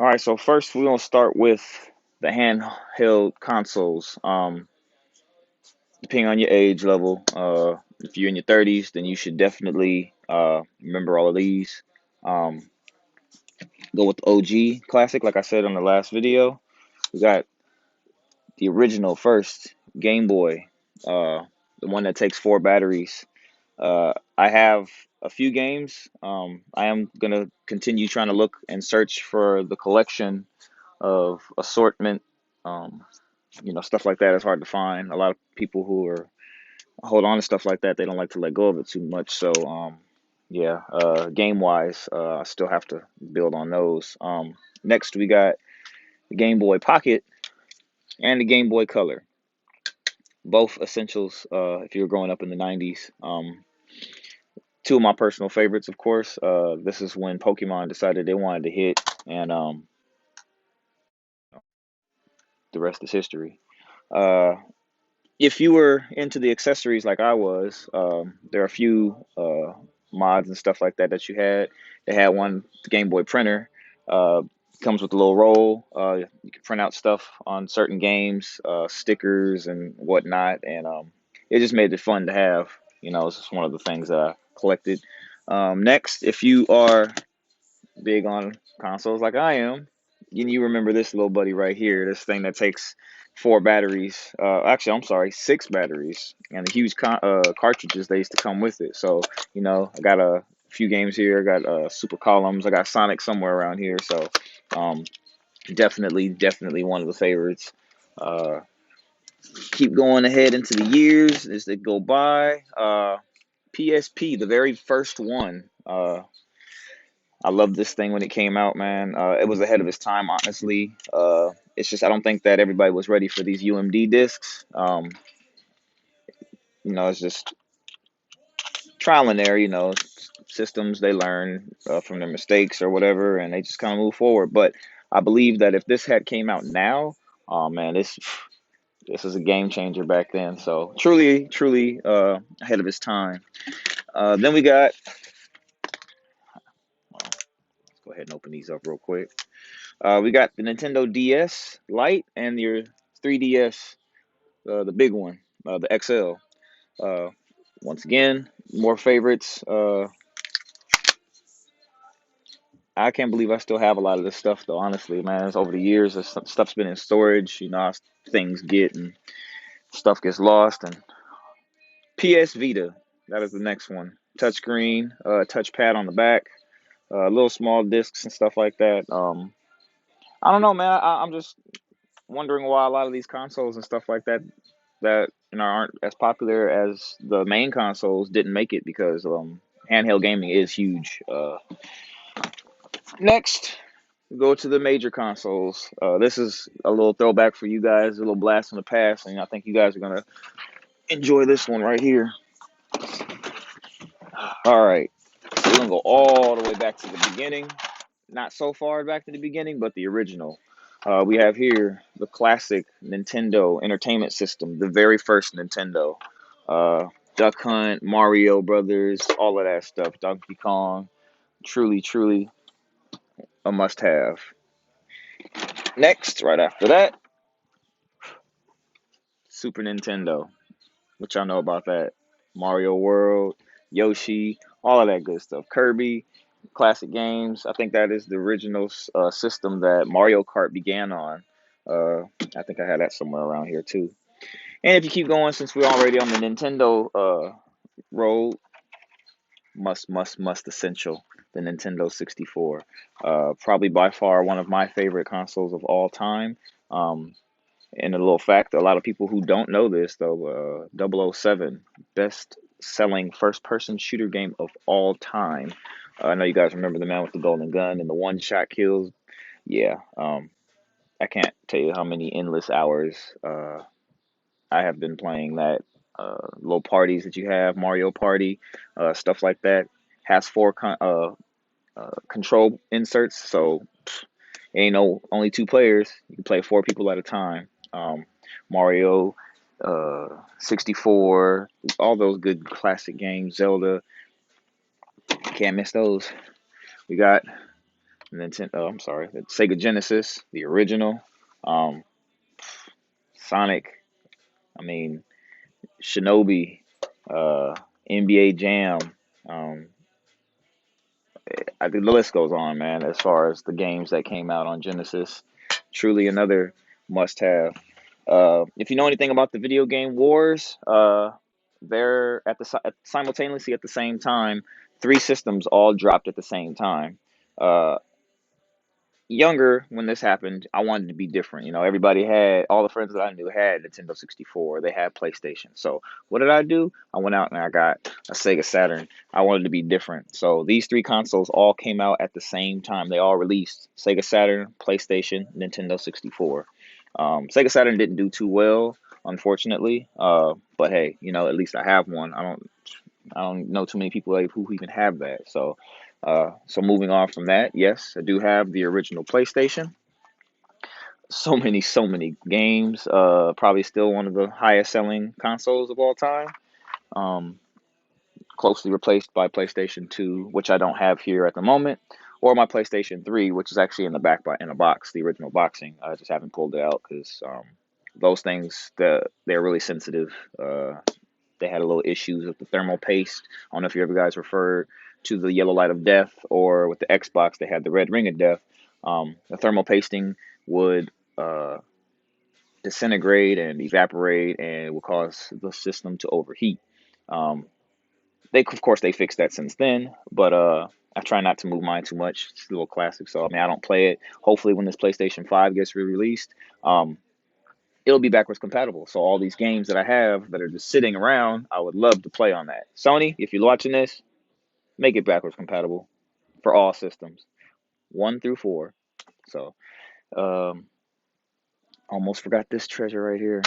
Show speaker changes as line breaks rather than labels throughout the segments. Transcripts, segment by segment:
All right, so first we're gonna start with the handheld consoles. Depending on your age level, if you're in your 30s, then you should definitely remember all of these. Um, Go with the OG classic, like I said on the last video. We got the original first Game Boy, the one that takes four batteries. I have a few games. I am gonna continue trying to look and search for the collection of assortment. Um, Stuff like that is hard to find. A lot of people who are hold on to stuff like that, they don't like to let go of it too much. So, yeah, game wise, I still have to build on those. Next, we got the Game Boy Pocket and the Game Boy Color, both essentials if you were growing up in the 90s. Two of my personal favorites, of course. This is when Pokemon decided they wanted to hit, and the rest is history. Uh, if you were into the accessories like I was, there are a few mods and stuff like that that you had. They had one, the Game Boy printer. Uh, Comes with a little roll. You can print out stuff on certain games, stickers and whatnot, and it just made it fun to have. It's just one of the things that I collected. Next, if you are big on consoles like I am, you remember this little buddy right here, this thing that takes four batteries. Actually, I'm sorry, six batteries, and the huge cartridges they used to come with it. So, I got a few games here. I got Super Columns. I got Sonic somewhere around here. So, um, definitely one of the favorites. Uh, Keep going ahead into the years as they go by. PSP, the very first one. I loved this thing when it came out, man. It was ahead of its time, honestly. It's just I don't think that everybody was ready for these UMD discs. It's just trial and error. Systems they learn from their mistakes or whatever, and they just kind of move forward. But I believe that if this had came out now, oh man, this is a game changer back then. So truly ahead of its time. Then we got. Let's go ahead and open these up real quick. We got the Nintendo DS Lite and your 3DS, the big one, the XL. Uh, Once again, more favorites. I can't believe I still have a lot of this stuff, though. Honestly, man, it's over the years, this stuff's been in storage. How things get and stuff gets lost. And PS Vita, that is the next one. Touchscreen, touchpad on the back, little small discs and stuff like that. I don't know, man. I'm just wondering why a lot of these consoles and stuff like that aren't as popular as the main consoles didn't make it because handheld gaming is huge. Next, we go to the major consoles. This is a little throwback for you guys, a little blast from the past, and I think you guys are gonna enjoy this one right here. All right, so we're gonna go all the way back to the beginning. Not so far back to the beginning, but the original. We have here the classic Nintendo Entertainment System, the very first Nintendo. Duck Hunt, Mario Brothers, all of that stuff. Donkey Kong, truly a must-have. Next, right after that, Super Nintendo. What y'all know about that? Mario World, Yoshi, all of that good stuff. Kirby, classic games. I think that is the original system that Mario Kart began on. Uh, I think I had that somewhere around here too. And if you keep going, since we're already on the Nintendo road, must essential, the Nintendo 64. Probably by far one of my favorite consoles of all time. Um, and a little fact, a lot of people who don't know this though, 007, best selling first person shooter game of all time. I know you guys remember the man with the golden gun and the one shot kills. Yeah, I can't tell you how many endless hours I have been playing that. Little parties that you have, Mario Party, stuff like that. Has four control inserts, so ain't no only two players. You can play four people at a time. Mario, 64, all those good classic games. Zelda, can't miss those. We got Nintendo. I'm sorry, the Sega Genesis, the original. Um, Sonic. I mean, Shinobi. NBA Jam. Um, I think the list goes on, man. As far as the games that came out on Genesis, truly another must-have. If you know anything about the video game wars, they're simultaneously at the same time. Three systems all dropped at the same time. Uh, Younger when this happened, I wanted to be different. You know, everybody had all the friends that I knew had Nintendo 64. They had PlayStation. So what did I do? I went out and I got a Sega Saturn. I wanted to be different. So these three consoles all came out at the same time. They all released Sega Saturn, PlayStation, Nintendo 64. Sega Saturn didn't do too well, unfortunately. But hey, you know, at least I have one. I don't know too many people like, who even have that. So moving on from that, yes, I do have the original PlayStation. So many games. Probably still one of the highest selling consoles of all time. Um, Closely replaced by PlayStation 2, which I don't have here at the moment, or my PlayStation 3, which is actually in the back in a box, the original boxing. I just haven't pulled it out because those things they're really sensitive. They had a little issues with the thermal paste. I don't know if you ever guys referred to the yellow light of death, or with the Xbox, they had the red ring of death. The thermal pasting would disintegrate and evaporate, and it would cause the system to overheat. Um, of course, they fixed that since then, but I try not to move mine too much. It's a little classic, so I mean, I don't play it. Hopefully, when this PlayStation 5 gets re-released, um, it'll be backwards compatible. So all these games that I have that are just sitting around, I would love to play on that. Sony, if you're watching this, make it backwards compatible for all systems, 1 through 4. So, um, almost forgot this treasure right here,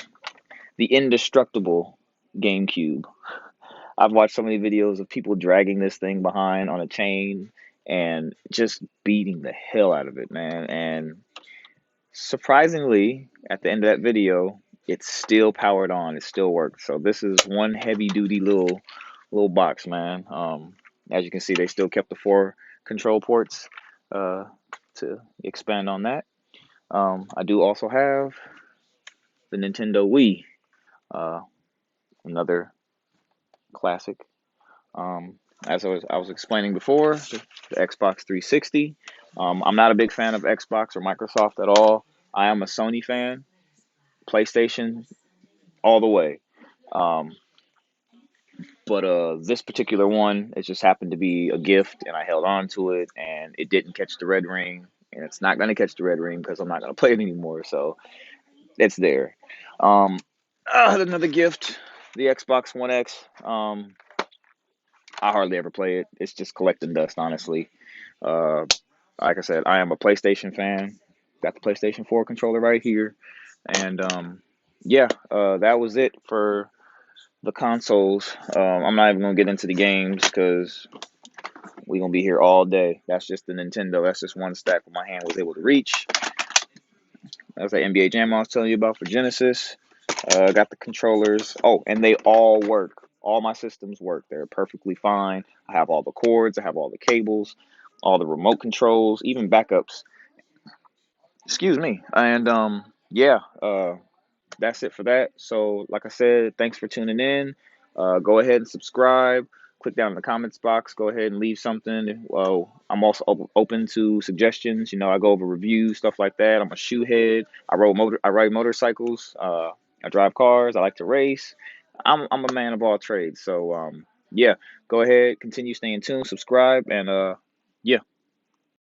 the indestructible GameCube. I've watched so many videos of people dragging this thing behind on a chain and just beating the hell out of it, man. And surprisingly, at the end of that video, it's still powered on. It still works. So this is one heavy duty little box, man. As you can see, they still kept the 4 control ports uh, to expand on that. I do also have the Nintendo Wii, uh, another classic. Um, as I was explaining before, the Xbox 360. I'm not a big fan of Xbox or Microsoft at all. I am a Sony fan. PlayStation all the way. Um, but this particular one, it just happened to be a gift, and I held on to it, and it didn't catch the red ring, and it's not going to catch the red ring because I'm not going to play it anymore. So it's there. Um, Another gift, the Xbox One X. I hardly ever play it. It's just collecting dust, honestly. Uh, like I said, I am a PlayStation fan. Got the PlayStation 4 controller right here, and yeah, that was it for the consoles. I'm not even gonna get into the games because we're gonna be here all day. That's just the Nintendo. That's just one stack where my hand was able to reach. That's the NBA Jam I was telling you about for Genesis. Got the controllers. Oh, and they all work. All my systems work. They're perfectly fine. I have all the cords. I have all the cables, all the remote controls, even backups. Excuse me. And yeah. That's it for that. So, like I said, thanks for tuning in. Go ahead and subscribe. Click down in the comments box. Go ahead and leave something. Well, I'm also open to suggestions. You know, I go over reviews, stuff like that. I'm a shoe head. I ride motorcycles. I drive cars. I like to race. I'm a man of all trades. So yeah, go ahead, continue staying tuned, subscribe, and yeah.